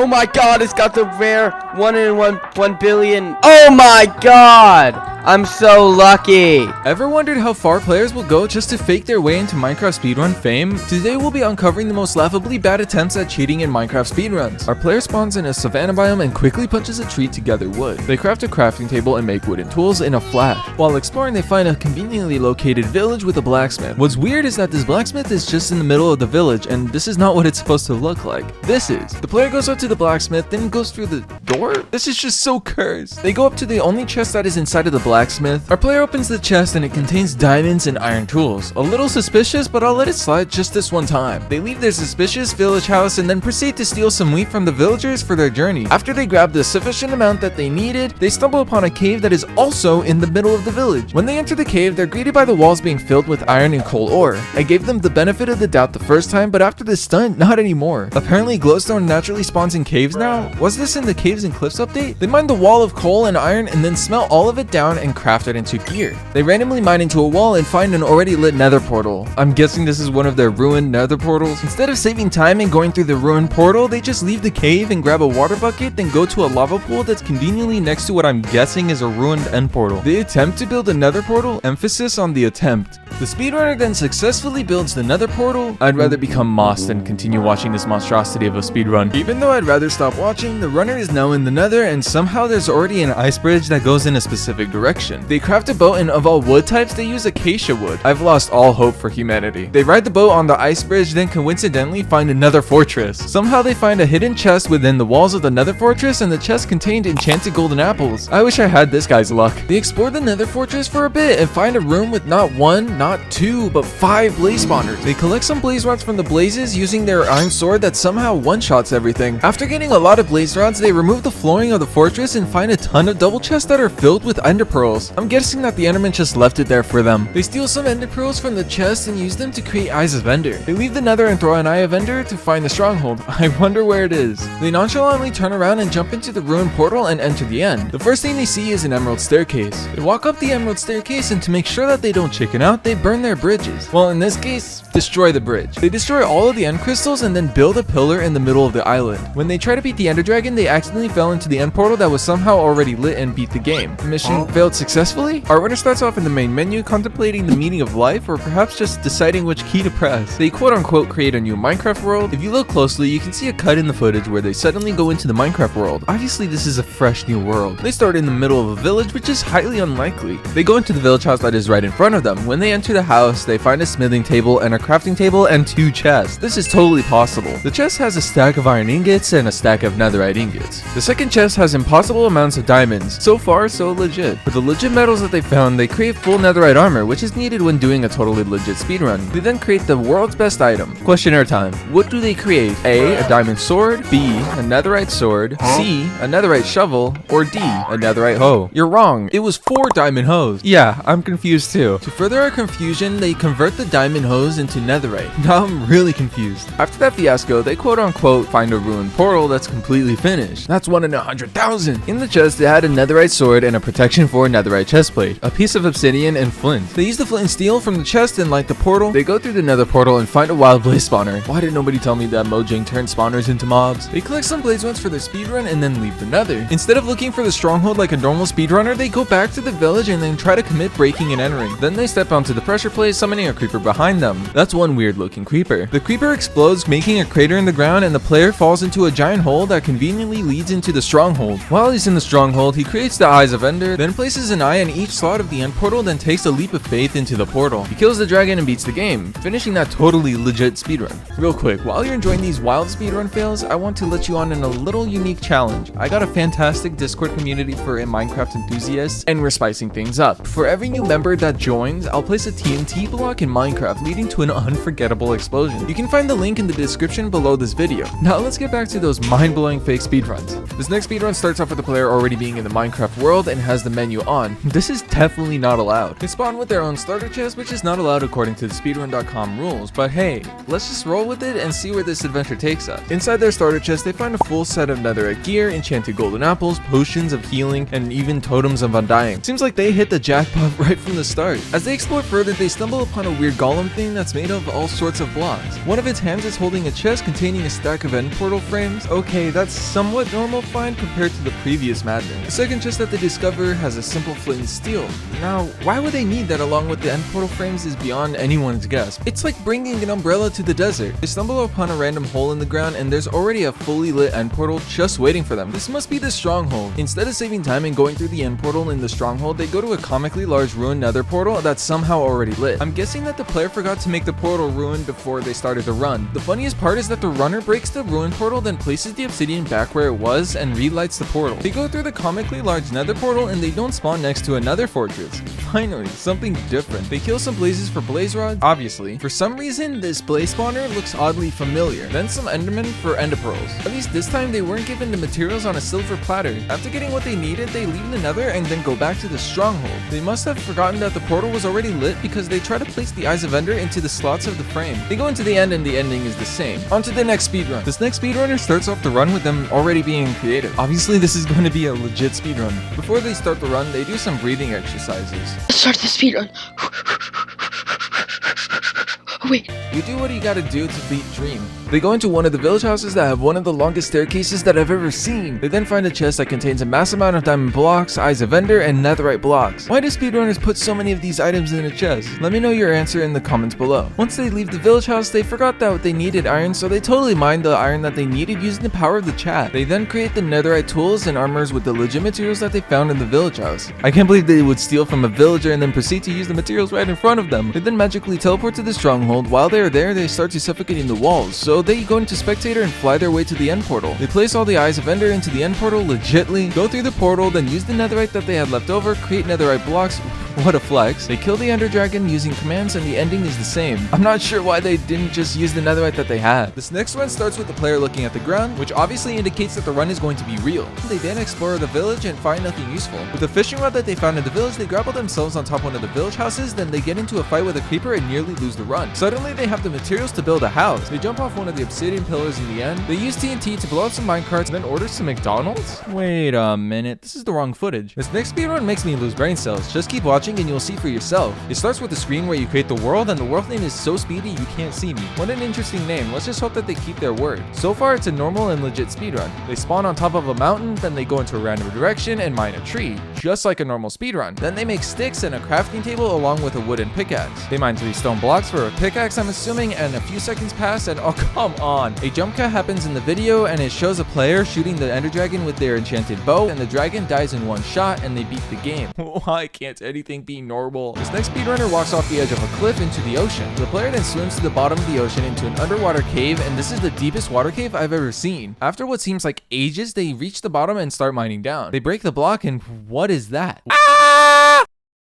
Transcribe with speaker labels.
Speaker 1: Oh my god, it's got the rare 1 in 1 billion. Oh my god! I'm so lucky.
Speaker 2: Ever wondered how far players will go just to fake their way into Minecraft speedrun fame? Today we'll be uncovering the most laughably bad attempts at cheating in Minecraft speedruns. Our player spawns in a savanna biome and quickly punches a tree to gather wood. They craft a crafting table and make wooden tools in a flash. While exploring, they find a conveniently located village with a blacksmith. What's weird is that this blacksmith is just in the middle of the village, and this is not what it's supposed to look like. This is. The player goes up to the blacksmith, then goes through the door? This is just so cursed. They go up to the only chest that is inside of the blacksmith. Our player opens the chest and it contains diamonds and iron tools. A little suspicious, but I'll let it slide just this one time. They leave their suspicious village house and then proceed to steal some wheat from the villagers for their journey. After they grab the sufficient amount that they needed, they stumble upon a cave that is also in the middle of the village. When they enter the cave, they're greeted by the walls being filled with iron and coal ore. I gave them the benefit of the doubt the first time, but after this stunt, not anymore. Apparently glowstone naturally spawns in caves now? Was this in the caves and cliffs update? They mine the wall of coal and iron and then smelt all of it down and craft it into gear. They randomly mine into a wall and find an already lit nether portal. I'm guessing this is one of their ruined nether portals. Instead of saving time and going through the ruined portal, they just leave the cave and grab a water bucket, then go to a lava pool that's conveniently next to what I'm guessing is a ruined end portal. They attempt to build a nether portal, emphasis on the attempt. The speedrunner then successfully builds the nether portal. I'd rather become Moss than continue watching this monstrosity of a speedrun. Even though I'd rather stop watching, the runner is now in the nether and somehow there's already an ice bridge that goes in a specific direction. They craft a boat and of all wood types, they use acacia wood. I've lost all hope for humanity. They ride the boat on the ice bridge, then coincidentally find another fortress. Somehow they find a hidden chest within the walls of the nether fortress and the chest contained enchanted golden apples. I wish I had this guy's luck. They explore the nether fortress for a bit and find a room with not one, not two, but 5 blaze spawners. They collect some blaze rods from the blazes using their iron sword that somehow one-shots everything. After getting a lot of blaze rods, they remove the flooring of the fortress and find a ton of double chests that are filled with ender pearls. I'm guessing that the enderman just left it there for them. They steal some ender pearls from the chest and use them to create eyes of ender. They leave the nether and throw an eye of ender to find the stronghold. I wonder where it is. They nonchalantly turn around and jump into the ruined portal and enter the end. The first thing they see is an emerald staircase. They walk up the emerald staircase and to make sure that they don't chicken out, they burn their bridges. Well, in this case, destroy the bridge. They destroy all of the end crystals and then build a pillar in the middle of the island. When they try to beat the ender dragon, they accidentally fell into the end portal that was somehow already lit and beat the game. The mission failed successfully? Our runner starts off in the main menu contemplating the meaning of life or perhaps just deciding which key to press. They quote-unquote create a new Minecraft world. If you look closely, you can see a cut in the footage where they suddenly go into the Minecraft world. Obviously, this is a fresh new world. They start in the middle of a village, which is highly unlikely. They go into the village house that is right in front of them. When they enter the house, they find a smithing table and a crafting table and 2 chests. This is totally possible. The chest has a stack of iron ingots and a stack of netherite ingots. The second chest has impossible amounts of diamonds. So far, so legit. For the legit metals that they found, they create full netherite armor, which is needed when doing a totally legit speedrun. They then create the world's best item. Questionnaire time. What do they create? A diamond sword, B, a netherite sword, C, a netherite shovel, or D, a netherite hoe? You're wrong. It was 4 diamond hoes. Yeah, I'm confused too. To further our confusion, they convert the diamond hoes into netherite. Now I'm really confused. After that fiasco, they quote-unquote find a ruined portal that's completely finished. That's 1 in 100,000. In the chest, they had a netherite sword and a protection for a netherite chestplate, a piece of obsidian and flint. They use the flint and steel from the chest and light the portal. They go through the nether portal and find a wild blaze spawner. Why did nobody tell me that Mojang turned spawners into mobs? They collect some blaze ones for their speedrun and then leave the nether. Instead of looking for the stronghold like a normal speedrunner, they go back to the village and then try to commit breaking and entering. Then they step onto the pressure plate, summoning a creeper behind them. That's one weird looking creeper. The creeper explodes, making a crater in the ground, and the player falls into a giant hole that conveniently leads into the stronghold. While he's in the stronghold, he creates the eyes of ender, then places an eye in each slot of the end portal, then takes a leap of faith into the portal. He kills the dragon and beats the game, finishing that totally legit speedrun. Real quick, while you're enjoying these wild speedrun fails, I want to let you on in a little unique challenge. I got a fantastic Discord community for Minecraft enthusiasts, and we're spicing things up. For every new member that joins, I'll place a TNT block in Minecraft, leading to an unforgettable explosion. You can find the link in the description below this video. Now let's get back to those mind-blowing fake speedruns. This next speedrun starts off with the player already being in the Minecraft world and has the menu on. This is definitely not allowed. They spawn with their own starter chest, which is not allowed according to the speedrun.com rules, but hey, let's just roll with it and see where this adventure takes us. Inside their starter chest, they find a full set of netherite gear, enchanted golden apples, potions of healing, and even totems of undying. Seems like they hit the jackpot right from the start. As they explore further, they stumble upon a weird golem thing that's made of all sorts of blocks. One of its hands is holding a chest containing a stack of end portal frames. Okay, that's somewhat normal find compared to the previous madness. The second chest that they discover has a simple flint and steel. Now, why would they need that along with the end portal frames is beyond anyone's guess. It's like bringing an umbrella to the desert. They stumble upon a random hole in the ground and there's already a fully lit end portal just waiting for them. This must be the stronghold. Instead of saving time and going through the end portal in the stronghold, they go to a comically large ruined nether portal that's somehow already lit. I'm guessing that the player forgot to make the portal ruined before they started to run. The funniest part is that the runner breaks the ruined portal, then places the obsidian back where it was and relights the portal. They go through the comically large nether portal and they don't spawn next to another fortress. Finally, something different. They kill some blazes for blaze rods, obviously. For some reason, this blaze spawner looks oddly familiar. Then some endermen for ender pearls. At least this time they weren't given the materials on a silver platter. After getting what they needed, they leave the nether and then go back to the stronghold. They must have forgotten that the portal was already lit because they try to place the eyes of ender into the slots of the frame. They go into the end and the ending is the same. On to the next speedrun. This next speedrunner starts off the run with them already being creative. Obviously this is going to be a legit speedrun. Before they start the run, they do some breathing exercises.
Speaker 3: Start the speedrun. Wait.
Speaker 2: You do what you gotta do to beat Dream. They go into one of the village houses that have one of the longest staircases that I've ever seen. They then find a chest that contains a massive amount of diamond blocks, eyes of ender, and netherite blocks. Why do speedrunners put so many of these items in a chest? Let me know your answer in the comments below. Once they leave the village house, they forgot that they needed iron, so they totally mined the iron that they needed using the power of the chat. They then create the netherite tools and armors with the legit materials that they found in the village house. I can't believe they would steal from a villager and then proceed to use the materials right in front of them. They then magically teleport to the stronghold. While they are there, they start to suffocate in the walls, so they go into spectator and fly their way to the end portal. They place all the eyes of ender into the end portal legitly, go through the portal, then use the netherite that they had left over, create netherite blocks. What a flex. They kill the ender dragon using commands and the ending is the same. I'm not sure why they didn't just use the netherite that they had. This next run starts with the player looking at the ground, which obviously indicates that the run is going to be real. They then explore the village and find nothing useful. With the fishing rod that they found in the village, they grapple themselves on top one of the village houses, then they get into a fight with a creeper and nearly lose the run. Suddenly they have the materials to build a house. They jump off one of the obsidian pillars in the end. They use TNT to blow up some minecarts, then order some McDonald's? Wait a minute, this is the wrong footage. This next speedrun makes me lose brain cells. Just keep watching and you'll see for yourself. It starts with a screen where you create the world and the world name is so speedy you can't see me. What an interesting name. Let's just hope that they keep their word. So far it's a normal and legit speedrun. They spawn on top of a mountain, then they go into a random direction and mine a tree, just like a normal speedrun. Then they make sticks and a crafting table along with a wooden pickaxe. They mine 3 stone blocks for a pickaxe, I'm assuming, and a few seconds pass and oh come on. A jump cut happens in the video and it shows a player shooting the ender dragon with their enchanted bow and the dragon dies in one shot and they beat the game. Why can't anything be normal? This next speedrunner walks off the edge of a cliff into the ocean. The player then swims to the bottom of the ocean into an underwater cave, and this is the deepest water cave I've ever seen. After what seems like ages, they reach the bottom and start mining down. They break the block and what is that?